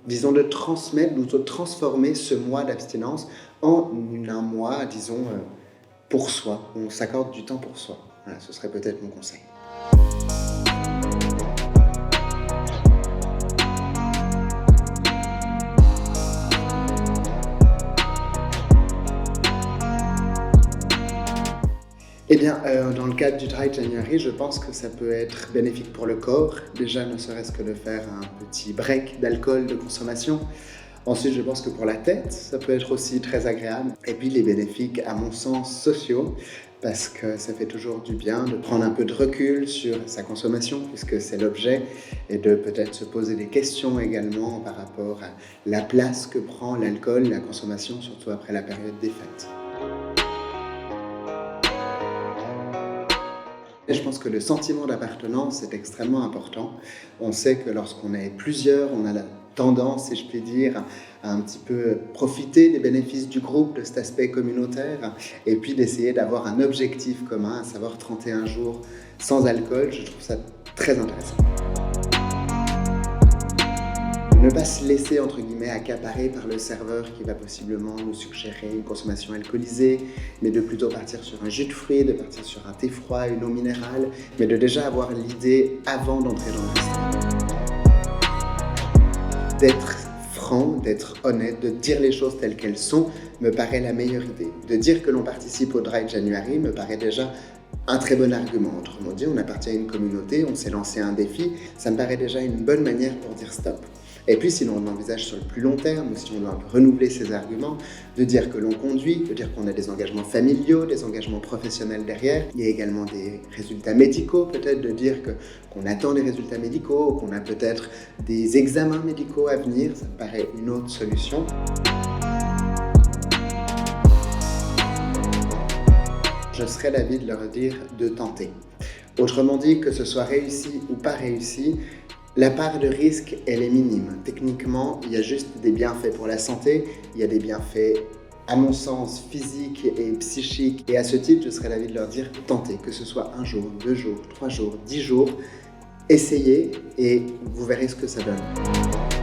disons, de transmettre ou de transformer ce mois d'abstinence en un mois, disons, pour soi, où on s'accorde du temps pour soi. Voilà, ce serait peut-être mon conseil. Eh bien, dans le cadre du Dry January, je pense que ça peut être bénéfique pour le corps. Déjà, ne serait-ce que de faire un petit break d'alcool, de consommation. Ensuite, je pense que pour la tête, ça peut être aussi très agréable. Et puis, les bénéfiques, à mon sens, sociaux, parce que ça fait toujours du bien de prendre un peu de recul sur sa consommation, puisque c'est l'objet, et de peut-être se poser des questions également par rapport à la place que prend l'alcool, la consommation, surtout après la période des fêtes. Et je pense que le sentiment d'appartenance est extrêmement important. On sait que lorsqu'on est plusieurs, on a la tendance, si je puis dire, à un petit peu profiter des bénéfices du groupe, de cet aspect communautaire, et puis d'essayer d'avoir un objectif commun, à savoir 31 jours sans alcool. Je trouve ça très intéressant. Ne pas se laisser, entre guillemets, accaparer par le serveur qui va possiblement nous suggérer une consommation alcoolisée, mais de plutôt partir sur un jus de fruits, de partir sur un thé froid, une eau minérale, mais de déjà avoir l'idée avant d'entrer dans le restaurant. D'être franc, d'être honnête, de dire les choses telles qu'elles sont, me paraît la meilleure idée. De dire que l'on participe au Dry January me paraît déjà un très bon argument. Autrement dit, on appartient à une communauté, on s'est lancé un défi, ça me paraît déjà une bonne manière pour dire stop. Et puis, si l'on l'envisage sur le plus long terme, ou si on doit un peu renouveler ses arguments, de dire que l'on conduit, de dire qu'on a des engagements familiaux, des engagements professionnels derrière. Il y a également des résultats médicaux, peut-être de dire qu'on attend des résultats médicaux, ou qu'on a peut-être des examens médicaux à venir, ça me paraît une autre solution. Je serais d'avis de leur dire de tenter. Autrement dit, que ce soit réussi ou pas réussi, la part de risque, elle est minime. Techniquement, il y a juste des bienfaits pour la santé, il y a des bienfaits, à mon sens, physiques et psychiques. Et à ce titre, je serais d'avis de leur dire tentez, que ce soit 1 jour, 2 jours, 3 jours, 10 jours, essayez et vous verrez ce que ça donne.